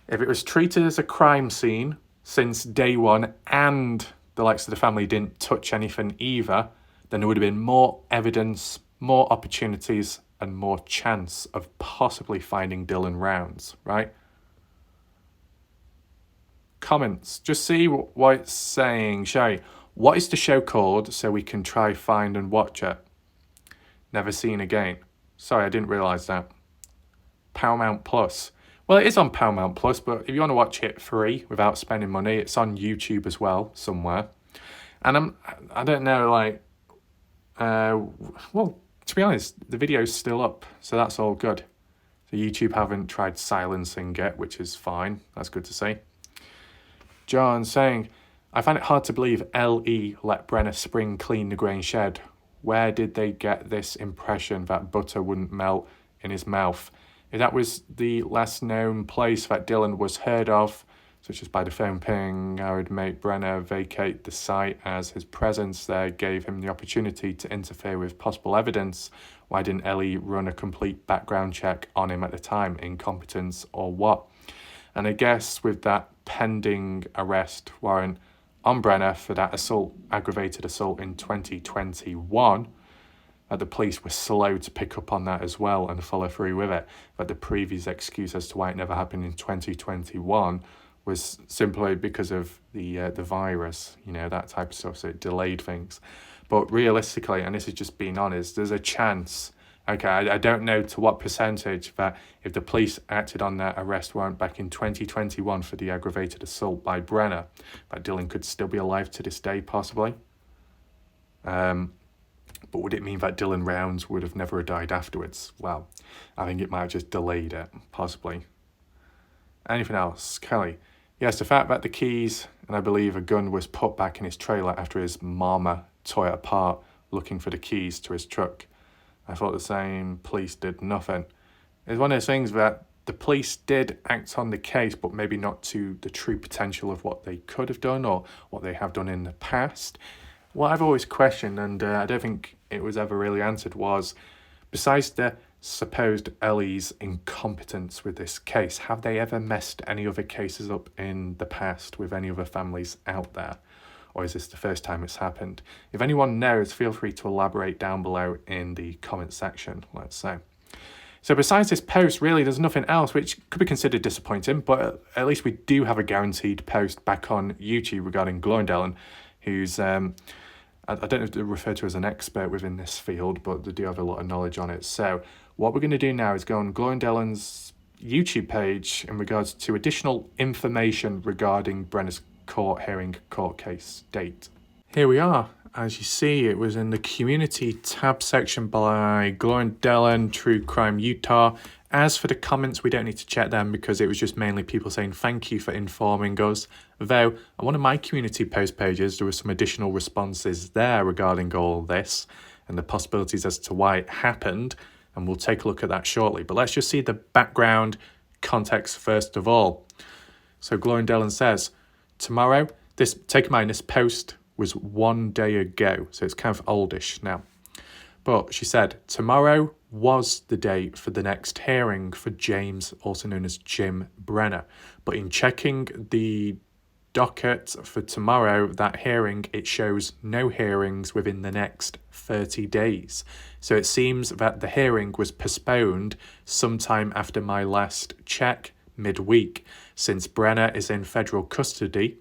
if it was treated as a crime scene since day one and the likes of the family didn't touch anything either, then there would have been more evidence, more opportunities, and more chance of possibly finding Dylan Rounds, right? Comments. Just see what it's saying. Shay, what is the show called so we can try, find, and watch it? Never Seen Again. Sorry, I didn't realise that. Paramount Plus. Well, it is on Paramount Plus, but if you want to watch it free without spending money, it's on YouTube as well, somewhere. And I don't know, like, well, to be honest, the video's still up, so that's all good. So YouTube haven't tried silencing it, which is fine. That's good to see. John saying, I find it hard to believe LE let Brenner spring clean the grain shed. Where did they get this impression that butter wouldn't melt in his mouth? If that was the last known place that Dylan was heard of, such as by the phone ping, I would make Brenner vacate the site, as his presence there gave him the opportunity to interfere with possible evidence. Why didn't Ellie run a complete background check on him at the time? Incompetence or what? And I guess with that pending arrest warrant on Brenner for that aggravated assault in 2021, that the police were slow to pick up on that as well and follow through with it. But the previous excuse as to why it never happened in 2021 was simply because of the virus, that type of stuff. So it delayed things. But realistically, and this is just being honest, there's a chance Okay, I don't know to what percentage that if the police acted on their arrest warrant back in 2021 for the aggravated assault by Brenner, that Dylan could still be alive to this day, possibly. But would it mean that Dylan Rounds would have never died afterwards? Well, I think it might have just delayed it, possibly. Anything else? Kelly. Yes, the fact that the keys and I believe a gun was put back in his trailer after his mama tore it apart looking for the keys to his truck. I thought the same. Police did nothing. It's one of those things that the police did act on the case, but maybe not to the true potential of what they could have done or what they have done in the past. What I've always questioned, and I don't think it was ever really answered, was besides the supposed Ellie's incompetence with this case, have they ever messed any other cases up in the past with any other families out there? Or is this the first time it's happened? If anyone knows, feel free to elaborate down below in the comment section, let's say. So besides this post, really, there's nothing else, which could be considered disappointing, but at least we do have a guaranteed post back on YouTube regarding Dylan, who's, I don't know if they're referred to as an expert within this field, but they do have a lot of knowledge on it. So what we're going to do now is go on Dylan's YouTube page in regards to additional information regarding Brenner's court case date. Here we are. As you see, it was in the community tab section by Dylan, True Crime Utah. As for the comments, we don't need to check them because it was just mainly people saying thank you for informing us. Though on one of my community post pages, there were some additional responses there regarding all this and the possibilities as to why it happened. And we'll take a look at that shortly. But let's just see the background context first of all. So Dylan says, tomorrow, this post was 1 day ago, so it's kind of oldish now. But she said, tomorrow was the date for the next hearing for James, also known as Jim Brenner. But in checking the docket for tomorrow, that hearing, it shows no hearings within the next 30 days. So it seems that the hearing was postponed sometime after my last check, midweek. Since Brenner is in federal custody,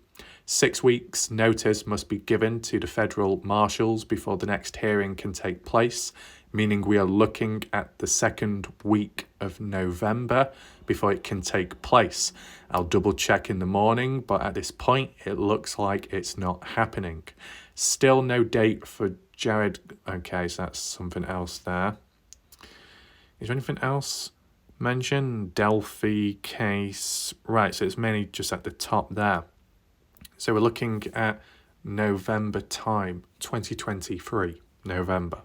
6 weeks' notice must be given to the federal marshals before the next hearing can take place, meaning we are looking at the second week of November before it can take place. I'll double check in the morning, but at this point, it looks like it's not happening. Still no date for Jared. Okay, so that's something else there. Is there anything else mentioned? Delphi case. Right, so it's mainly just at the top there. So we're looking at November time, 2023, November.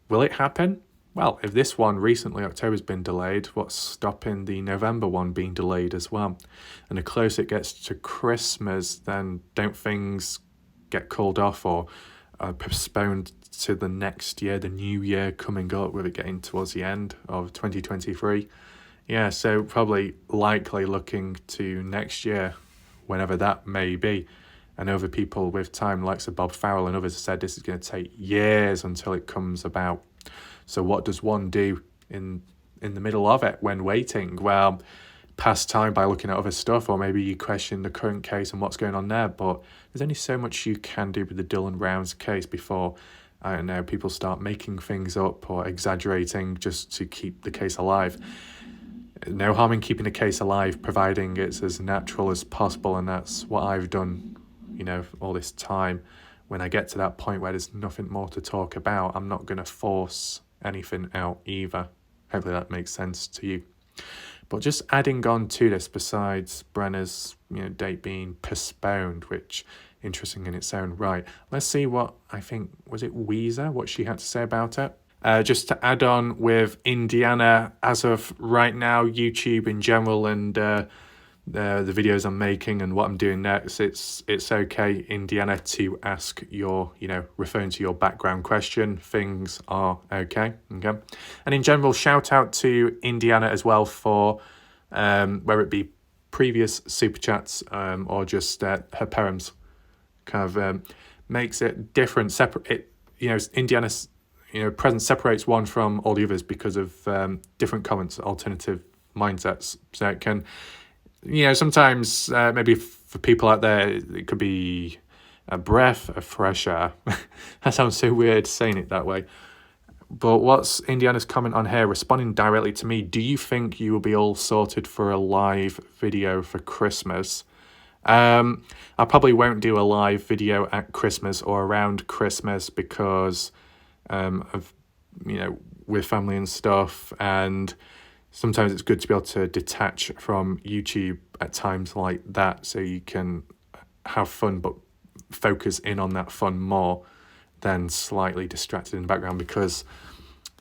Will it happen? Well, if this one recently, October's been delayed, what's stopping the November one being delayed as well? And the closer it gets to Christmas, then don't things get called off or postponed to the next year, the new year coming up, with it getting towards the end of 2023? Yeah, so probably likely looking to next year, whenever that may be. And other people with time, like Sir Bob Farrell and others, have said this is going to take years until it comes about. So what does one do in the middle of it when waiting? Well, pass time by looking at other stuff, or maybe you question the current case and what's going on there. But there's only so much you can do with the Dylan Rounds case before, I don't know, people start making things up or exaggerating just to keep the case alive. No harm in keeping a case alive, providing it's as natural as possible, and that's what I've done, all this time. When I get to that point where there's nothing more to talk about, I'm not going to force anything out either. Hopefully that makes sense to you. But just adding on to this, besides Brenner's date being postponed, which interesting in its own right, let's see what, I think, was it Weezer, what she had to say about it. Just to add on with Indiana, as of right now, YouTube in general and the videos I'm making and what I'm doing next, it's okay, Indiana, to ask your, referring to your background question, things are okay. And in general, shout out to Indiana as well for, whether it be previous super chats or just her poems, kind of makes it different, separate. Indiana's present separates one from all the others because of different comments, alternative mindsets. So it can, sometimes maybe for people out there, it could be a breath of fresh air. That sounds so weird saying it that way. But what's Indiana's comment on here, responding directly to me, do you think you will be all sorted for a live video for Christmas? I probably won't do a live video at Christmas or around Christmas because of, with family and stuff. And sometimes it's good to be able to detach from YouTube at times like that so you can have fun but focus in on that fun more than slightly distracted in the background. Because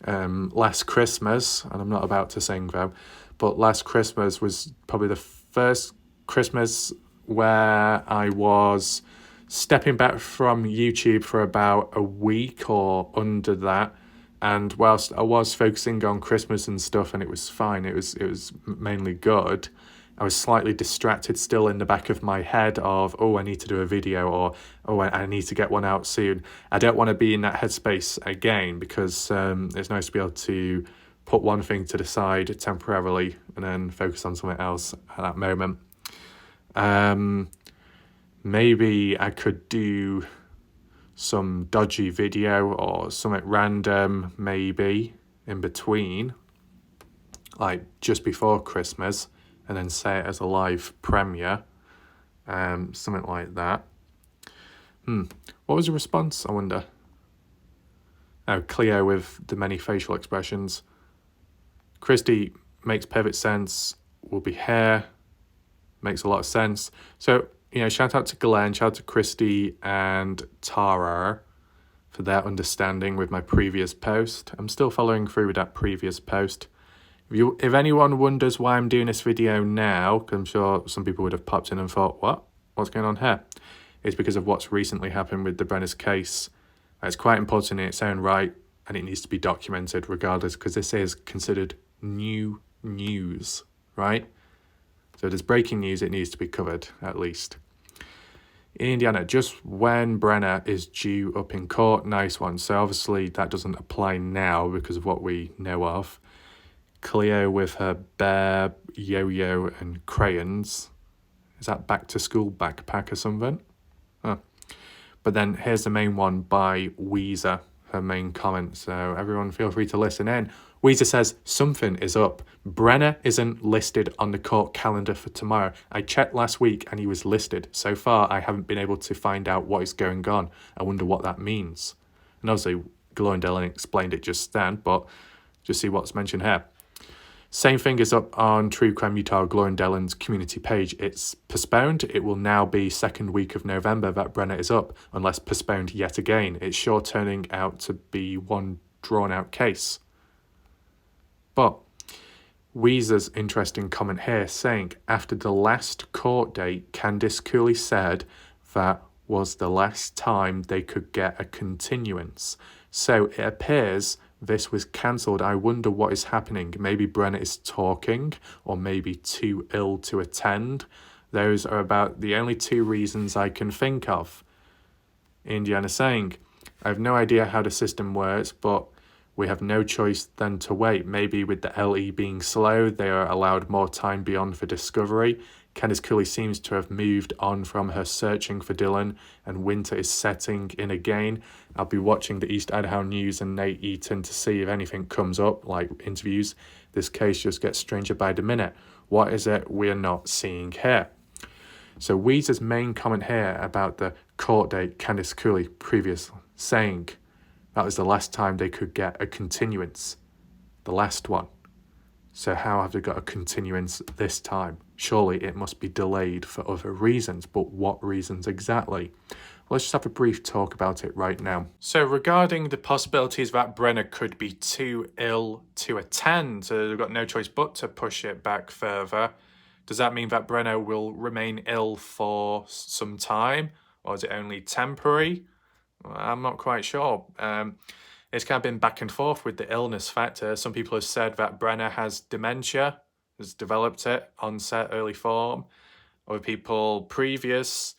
last Christmas, and I'm not about to sing though, but last Christmas was probably the first Christmas where I was stepping back from YouTube for about a week or under that. And whilst I was focusing on Christmas and stuff, and it was fine, it was mainly good, I was slightly distracted still in the back of my head of, oh, I need to do a video, or, oh, I need to get one out soon. I don't want to be in that headspace again, because it's nice to be able to put one thing to the side temporarily and then focus on something else at that moment. Maybe I could do some dodgy video or something random maybe in between, like just before Christmas, and then say it as a live premiere, something like that. What was the response, I wonder? Oh, Cleo with the many facial expressions. Christy makes perfect sense, will be here, makes a lot of sense. So, shout out to Glenn, shout out to Christy and Tara for their understanding with my previous post. I'm still following through with that previous post. If anyone wonders why I'm doing this video now, because I'm sure some people would have popped in and thought, what's going on here? It's because of what's recently happened with the Brenner's case. It's quite important in its own right, and it needs to be documented regardless, because this is considered new news, right? So if there's breaking news, it needs to be covered, at least. In Indiana, just when Brenner is due up in court, nice one. So obviously that doesn't apply now because of what we know of. Cleo with her bear, yo-yo and crayons. Is that back to school backpack or something? Oh. But then here's the main one by Weezer, her main comment. So everyone feel free to listen in. Weezer says, something is up. Brenner isn't listed on the court calendar for tomorrow. I checked last week and he was listed. So far, I haven't been able to find out what is going on. I wonder what that means. And obviously, Gloria Dillon explained it just then, but just see what's mentioned here. Same thing is up on True Crime Utah Gloria Dillon's community page. It's postponed. It will now be second week of November that Brenner is up, unless postponed yet again. It's sure turning out to be one drawn-out case. But Weezer's interesting comment here saying, after the last court date, Candice Cooley said that was the last time they could get a continuance. So it appears this was cancelled. I wonder what is happening. Maybe Brenner is talking, or maybe too ill to attend. Those are about the only two reasons I can think of. Indiana saying, I have no idea how the system works, but we have no choice than to wait. Maybe with the LE being slow, they are allowed more time beyond for discovery. Candice Cooley seems to have moved on from her searching for Dylan, and winter is setting in again. I'll be watching the East Idaho News and Nate Eaton to see if anything comes up, like interviews. This case just gets stranger by the minute. What is it we're not seeing here? So Weezer's main comment here about the court date, Candice Cooley previous saying that was the last time they could get a continuance. The last one. So how have they got a continuance this time? Surely it must be delayed for other reasons, but what reasons exactly? Let's just have a brief talk about it right now. So regarding the possibilities that Brenner could be too ill to attend, so they've got no choice but to push it back further. Does that mean that Brenner will remain ill for some time, or is it only temporary? I'm not quite sure. It's kind of been back and forth with the illness factor. Some people have said that Brenner has dementia, has developed it, onset, early form. Other people previous,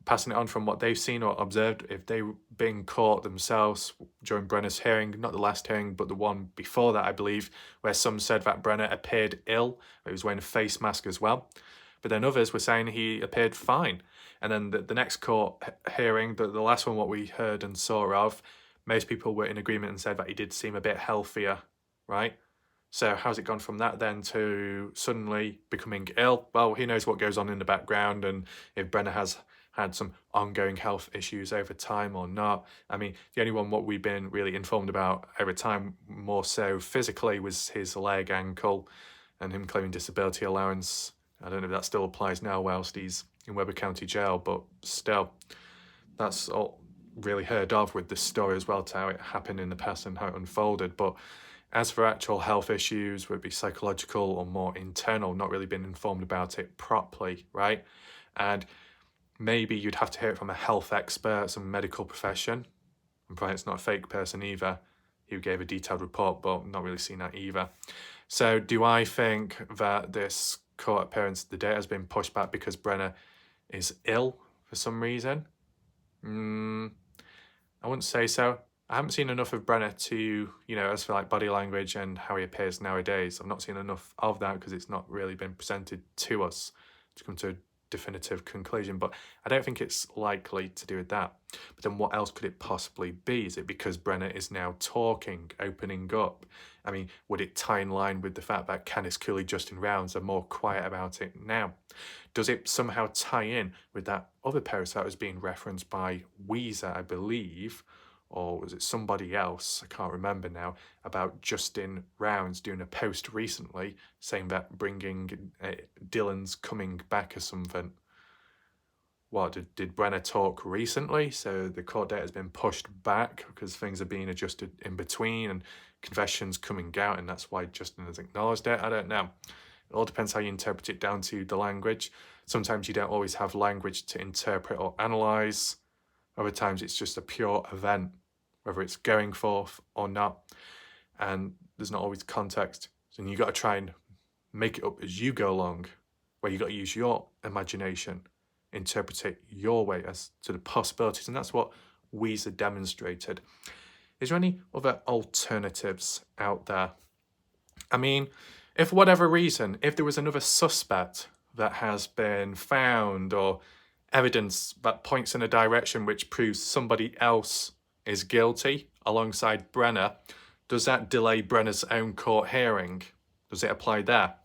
passing it on from what they've seen or observed, if they've been caught themselves during Brenner's hearing, not the last hearing, but the one before that, I believe, where some said that Brenner appeared ill. He was wearing a face mask as well. But then others were saying he appeared fine. And then the next court hearing, the last one what we heard and saw of, most people were in agreement and said that he did seem a bit healthier, right? So how's it gone from that then to suddenly becoming ill? Well, who knows what goes on in the background and if Brenner has had some ongoing health issues over time or not. I mean, the only one what we've been really informed about over time, more so physically, was his leg, ankle, and him claiming disability allowance. I don't know if that still applies now whilst he's in Weber County Jail, but still, that's all really heard of with this story as well, to how it happened in the past and how it unfolded. But as for actual health issues, would it be psychological or more internal, not really been informed about it properly, right? And maybe you'd have to hear it from a health expert, some medical profession. And probably it's not a fake person either, who gave a detailed report, but not really seen that either. So do I think that this court appearance, the date has been pushed back because Brenner is ill for some reason? I wouldn't say so. I haven't seen enough of Brenner to, as for like body language and how he appears nowadays, I've not seen enough of that because it's not really been presented to us to come to a definitive conclusion. But I don't think it's likely to do with that. But then what else could it possibly be? Is it because Brenner is now talking, opening up? I mean, would it tie in line with the fact that Candice Cooley, Justin Rounds are more quiet about it now? Does it somehow tie in with that other post that was being referenced by Weezer, I believe, or was it somebody else, I can't remember now, about Justin Rounds doing a post recently saying that bringing Dylan's coming back or something. What, did Brenner talk recently? So the court date has been pushed back because things are being adjusted in between and confessions coming out, and that's why Justin has acknowledged it. I don't know. It all depends how you interpret it down to the language. Sometimes you don't always have language to interpret or analyse. Other times it's just a pure event, whether it's going forth or not. And there's not always context. So you got to try and make it up as you go along, where you got to use your imagination, interpret it your way as to the possibilities. And that's what Weezer demonstrated. Is there any other alternatives out there? I mean, if for whatever reason, if there was another suspect that has been found or evidence that points in a direction which proves somebody else is guilty alongside Brenner, does that delay Brenner's own court hearing? Does it apply there?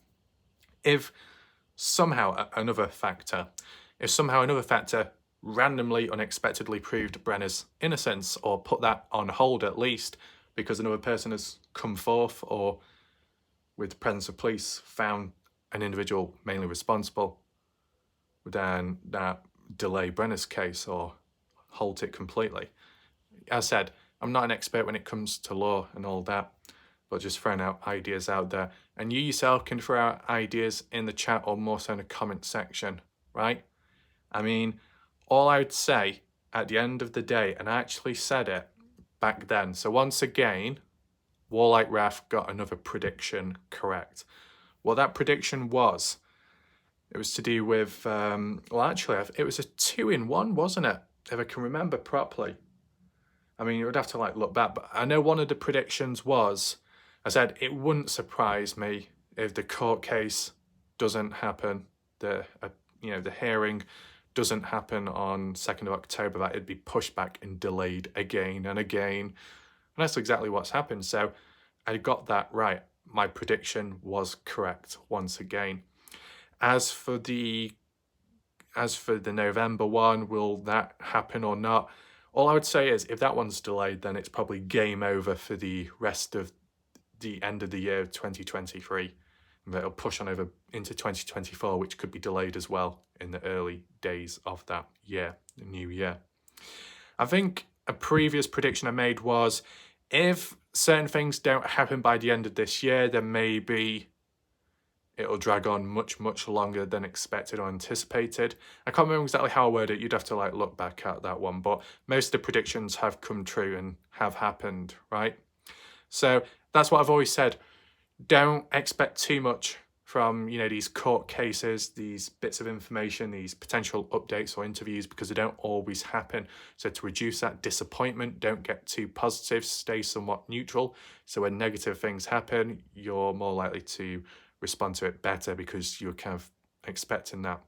If somehow another factor randomly, unexpectedly proved Brenner's innocence, or put that on hold at least because another person has come forth, or with the presence of police found an individual mainly responsible, would then that delay Brenner's case or halt it completely? As I said, I'm not an expert when it comes to law and all that, but just throwing out ideas out there. And you yourself can throw out ideas in the chat or more so in the comment section, right? I mean, all I would say at the end of the day, and I actually said it back then, so once again, Warlike Ref got another prediction correct. What that prediction was, it was to do with, it was a 2-in-1, wasn't it? If I can remember properly. I mean, you would have to look back, but I know one of the predictions was, I said it wouldn't surprise me if the court case doesn't happen, the hearing doesn't happen on 2nd of October, that it'd be pushed back and delayed again and again. And that's exactly what's happened. So I got that right. My prediction was correct once again. As for the November one, will that happen or not? All I would say is if that one's delayed, then it's probably game over for the rest of the end of the year 2023. And it'll push on over into 2024, which could be delayed as well in the early days of that year, the new year. I think a previous prediction I made was if certain things don't happen by the end of this year, then maybe it'll drag on much, much longer than expected or anticipated. I can't remember exactly how I worded it. You'd have to look back at that one. But most of the predictions have come true and have happened, right? So that's what I've always said. Don't expect too much from, these court cases, these bits of information, these potential updates or interviews, because they don't always happen. So to reduce that disappointment, don't get too positive, stay somewhat neutral. So when negative things happen, you're more likely to respond to it better because you're kind of expecting that.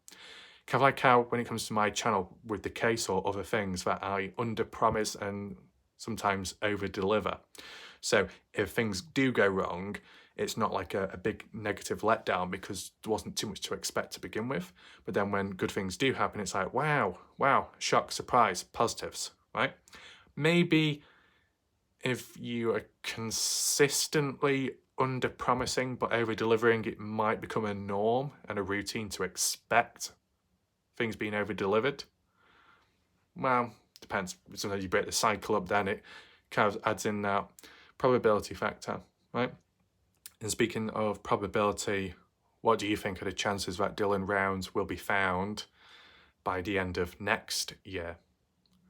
Kind of like how when it comes to my channel with the case or other things that I under promise and sometimes over-deliver. So if things do go wrong, it's not like a big negative letdown because there wasn't too much to expect to begin with. But then when good things do happen, it's like, wow, shock, surprise, positives, right? Maybe if you are consistently under-promising but over-delivering, it might become a norm and a routine to expect things being over-delivered. Well, depends. Sometimes you break the cycle up, then it kind of adds in that probability factor, right? And speaking of probability, what do you think are the chances that Dylan rounds will be found by the end of next year?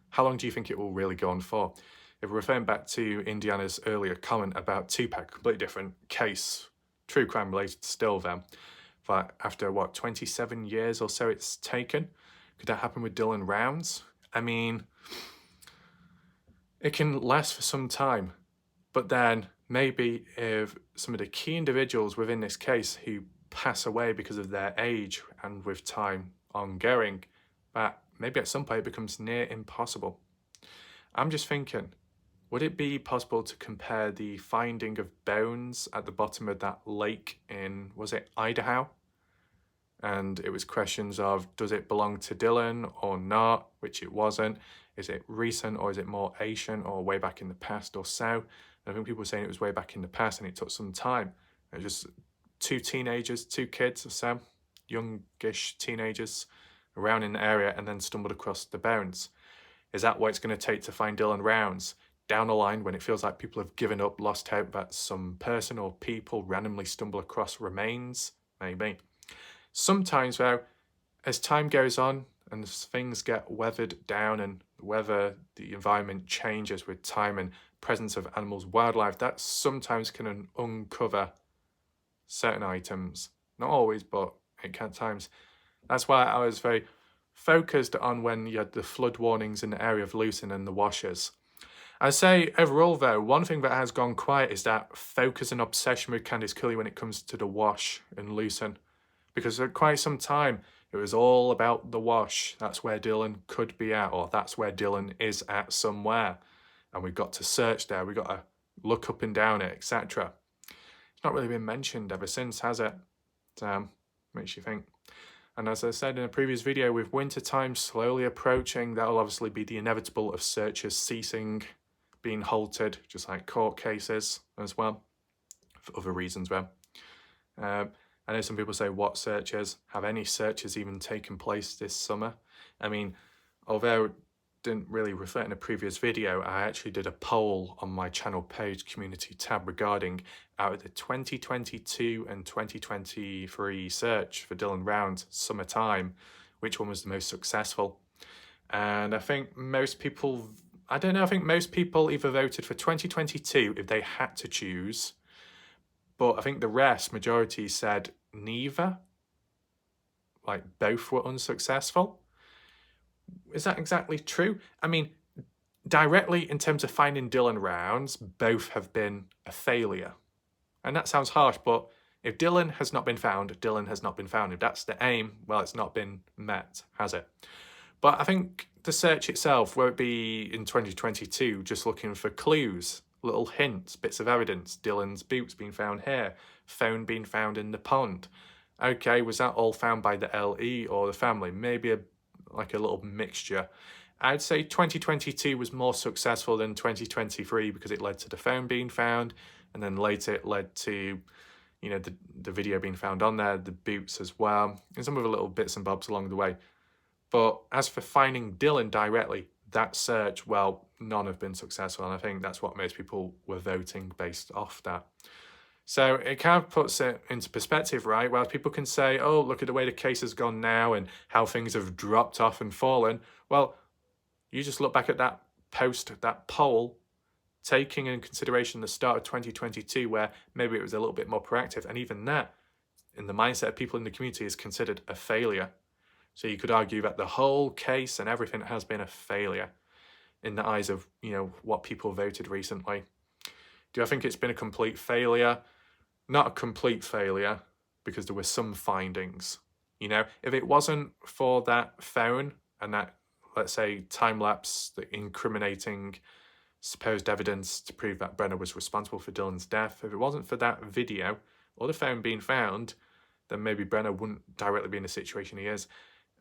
How long do you think it will really go on for? If we're referring back to Indiana's earlier comment about Tupac, completely different case, true crime related still then, that after 27 years or so it's taken, could that happen with Dylan rounds? I mean, it can last for some time, but then maybe if some of the key individuals within this case who pass away because of their age and with time ongoing, that maybe at some point it becomes near impossible. I'm just thinking, would it be possible to compare the finding of bones at the bottom of that lake in, was it Idaho? And it was questions of, does it belong to Dylan or not, which it wasn't. Is it recent or is it more ancient or way back in the past or so? And I think people were saying it was way back in the past and it took some time. It was just two kids or so, youngish teenagers around in the area and then stumbled across the bones. Is that what it's going to take to find Dylan rounds? Down the line, when it feels like people have given up, lost hope that some person or people randomly stumble across remains? Maybe. Sometimes, though, as time goes on and things get weathered down and whether the environment changes with time and presence of animals, wildlife, that sometimes can uncover certain items. Not always, but it can at times. That's why I was very focused on when you had the flood warnings in the area of Lucin and the washes. I'd say overall though, one thing that has gone quiet is that focus and obsession with Candice Cully when it comes to the wash in Lucin. Because for quite some time, it was all about the wash. That's where Dylan could be at, or that's where Dylan is at somewhere. And we've got to search there, we've got to look up and down it, etc. It's not really been mentioned ever since, has it? Makes you think. And as I said in a previous video, with winter time slowly approaching, that'll obviously be the inevitable of searches ceasing, being halted, just like court cases as well, for other reasons, well. I know some people say, what searches? Have any searches even taken place this summer? I mean, although it didn't really reflect in a previous video, I actually did a poll on my channel page community tab regarding out of the 2022 and 2023 search for Dylan rounds summertime, which one was the most successful. And I think most people, I think most people either voted for 2022 if they had to choose, but I think the rest, majority, said neither. Like both were unsuccessful. Is that exactly true? I mean, directly in terms of finding Dylan rounds, both have been a failure. And that sounds harsh, but if Dylan has not been found, Dylan has not been found. If that's the aim, well, it's not been met, has it? But I think the search itself won't be in 2022 just looking for clues, little hints, bits of evidence. Dylan's boots being found here, phone being found in the pond. Okay, was that all found by the LE or the family? Maybe like a little mixture. I'd say 2022 was more successful than 2023 because it led to the phone being found, and then later it led to, you know, the video being found on there, the boots as well, and some other little bits and bobs along the way. But as for finding Dylan directly, that search, well, none have been successful, and I think that's what most people were voting based off that. So it kind of puts it into perspective, right? Whereas people can say, oh, look at the way the case has gone now and how things have dropped off and fallen. Well, you just look back at that post, that poll, taking in consideration the start of 2022, where maybe it was a little bit more proactive. And even that, in the mindset of people in the community, is considered a failure. So you could argue that the whole case and everything has been a failure in the eyes of, you know, what people voted recently. Do I think it's been a complete failure? Not a complete failure, because there were some findings. You know, if it wasn't for that phone and that, let's say, time lapse, the incriminating supposed evidence to prove that Brenner was responsible for Dylan's death. If it wasn't for that video or the phone being found, then maybe Brenner wouldn't directly be in the situation he is.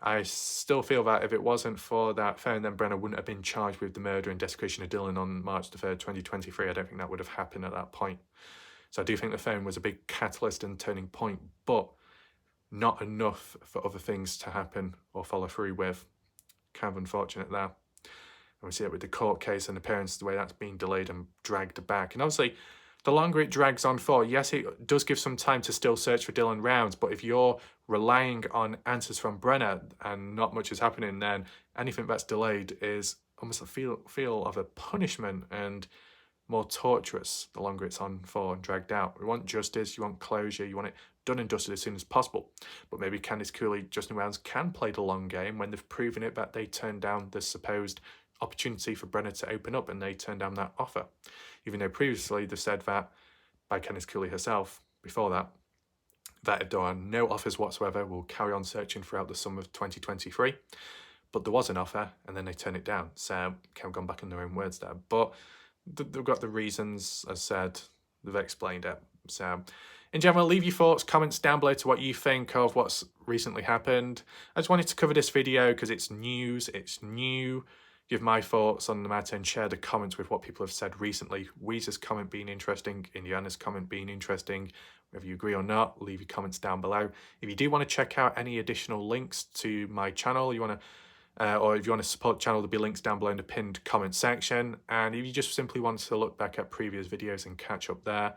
I still feel that if it wasn't for that phone, then Brenner wouldn't have been charged with the murder and desecration of Dylan on March the 3rd, 2023. I don't think that would have happened at that point. So I do think the phone was a big catalyst and turning point, but not enough for other things to happen or follow through with. Kind of unfortunate there. And we see it with the court case and the parents, the way that's being delayed and dragged back. And obviously, the longer it drags on for, yes, it does give some time to still search for Dylan Rounds, but if you're relying on answers from Brenner and not much is happening, then anything that's delayed is almost a feel of a punishment and more torturous the longer it's on for and dragged out. We want justice, you want closure, you want it done and dusted as soon as possible. But maybe Candice Cooley, Justin Rounds can play the long game when they've proven it that they turned down the supposed opportunity for Brenner to open up and they turned down that offer. Even though previously they said that, by Candice Cooley herself, before that if there are no offers whatsoever, we'll carry on searching throughout the summer of 2023. But there was an offer and then they turned it down. So kind of gone back in their own words there. But they've got the reasons, as said, they've explained it. So in general, leave your thoughts, comments down below to what you think of what's recently happened. I just wanted to cover this video because it's news, it's new. Give my thoughts on the matter and share the comments with what people have said recently. Weezer's comment being interesting, Indiana's comment being interesting. Whether you agree or not, leave your comments down below. If you do want to check out any additional links to my channel, you want to, or if you want to support the channel, there'll be links down below in the pinned comment section. And if you just simply want to look back at previous videos and catch up there,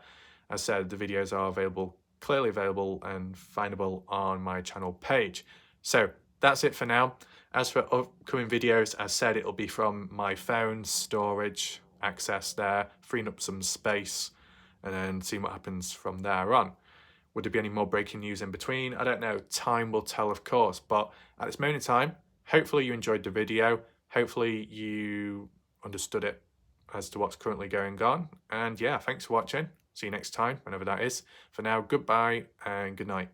as said, the videos are available, clearly available and findable on my channel page. So that's it for now. As for upcoming videos, as said, it'll be from my phone, storage, access there, freeing up some space, and then seeing what happens from there on. Would there be any more breaking news in between? I don't know. Time will tell, of course. But at this moment in time, hopefully you enjoyed the video. Hopefully you understood it as to what's currently going on. And yeah, thanks for watching. See you next time, whenever that is. For now, goodbye and good night.